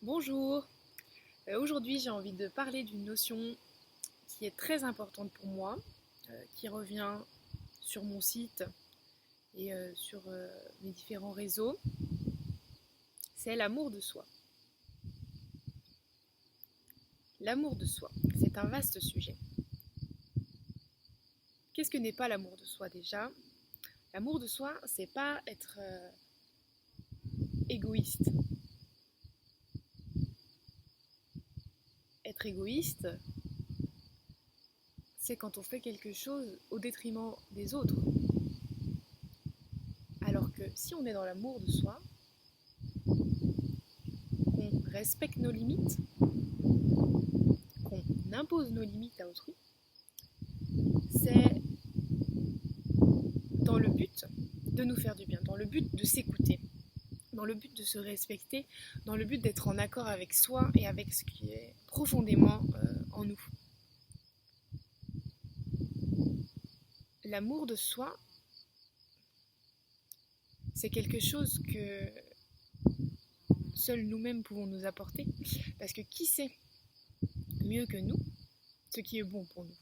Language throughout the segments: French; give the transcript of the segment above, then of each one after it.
Bonjour, aujourd'hui j'ai envie de parler d'une notion qui est très importante pour moi, qui revient sur mon site et sur mes différents réseaux, c'est l'amour de soi. L'amour de soi, c'est un vaste sujet. Qu'est-ce que n'est pas l'amour de soi déjà? L'amour de soi, c'est pas être égoïste. Être égoïste, c'est quand on fait quelque chose au détriment des autres. Alors que si on est dans l'amour de soi, qu'on respecte nos limites, qu'on impose nos limites à autrui, c'est dans le but de nous faire du bien, dans le but de s'écouter, dans le but de se respecter, dans le but d'être en accord avec soi et avec ce qui est profondément en nous. L'amour de soi, c'est quelque chose que seuls nous-mêmes pouvons nous apporter, parce que qui sait mieux que nous ce qui est bon pour nous?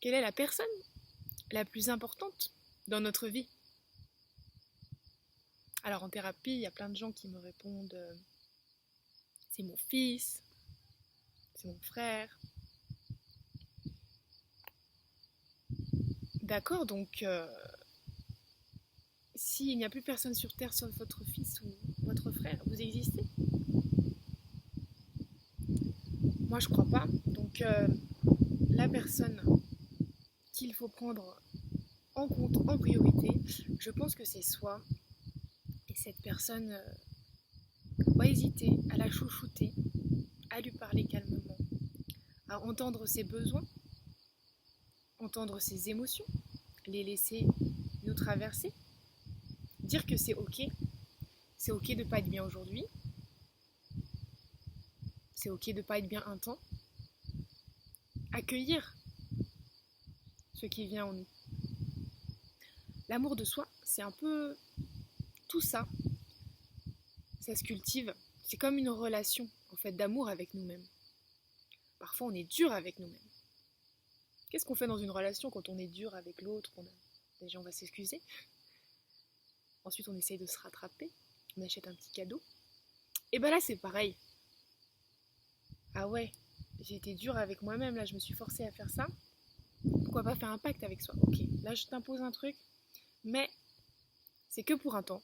Quelle est la personne la plus importante dans notre vie? Alors en thérapie, il y a plein de gens qui me répondent c'est mon fils, c'est mon frère. D'accord, donc s'il n'y a plus personne sur Terre sauf votre fils ou votre frère, vous existez? Moi je crois pas. Donc la personne qu'il faut prendre en compte en priorité, je pense que c'est soi. Et cette personne, faut pas hésiter à la chouchouter, à lui parler calmement, à entendre ses besoins, entendre ses émotions, les laisser nous traverser, dire que c'est ok de pas être bien aujourd'hui, c'est ok de pas être bien un temps, accueillir ce qui vient en nous. L'amour de soi, c'est un peu tout ça. Ça se cultive. C'est comme une relation en fait d'amour avec nous-mêmes. Parfois, on est dur avec nous-mêmes. Qu'est-ce qu'on fait dans une relation quand on est dur avec l'autre? Déjà, on va s'excuser. Ensuite, on essaye de se rattraper. On achète un petit cadeau. Et ben là, c'est pareil. Ah ouais, j'ai été dure avec moi-même. Là, je me suis forcée à faire ça. Pourquoi pas faire un pacte avec soi? Ok, là, je t'impose un truc, mais c'est que pour un temps.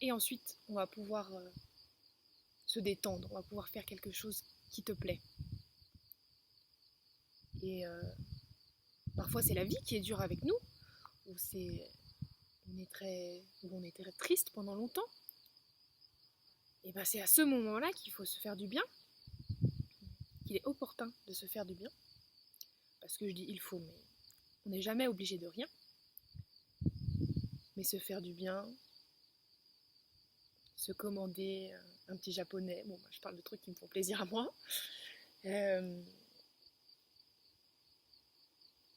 Et ensuite, on va pouvoir se détendre. On va pouvoir faire quelque chose qui te plaît. Et parfois, c'est la vie qui est dure avec nous. Ou on est très triste pendant longtemps. Et ben c'est à ce moment-là qu'il faut se faire du bien, qu'il est opportun de se faire du bien. Parce que je dis il faut, mais on n'est jamais obligé de rien. Mais se faire du bien, se commander un petit japonais, bon, je parle de trucs qui me font plaisir à moi,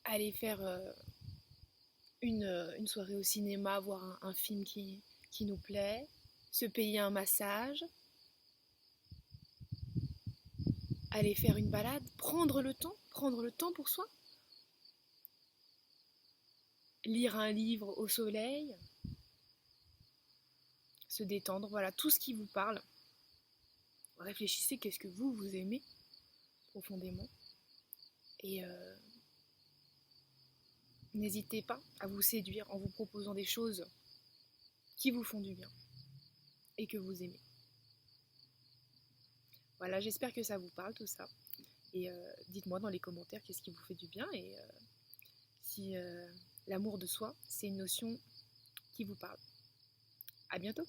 aller faire une soirée au cinéma, voir un film qui nous plaît, se payer un massage, aller faire une balade, prendre le temps pour soi, lire un livre au soleil, se détendre, voilà, tout ce qui vous parle. Réfléchissez, qu'est-ce que vous aimez profondément. Et n'hésitez pas à vous séduire en vous proposant des choses qui vous font du bien et que vous aimez. Voilà, j'espère que ça vous parle tout ça. Et dites-moi dans les commentaires qu'est-ce qui vous fait du bien et si l'amour de soi, c'est une notion qui vous parle. À bientôt!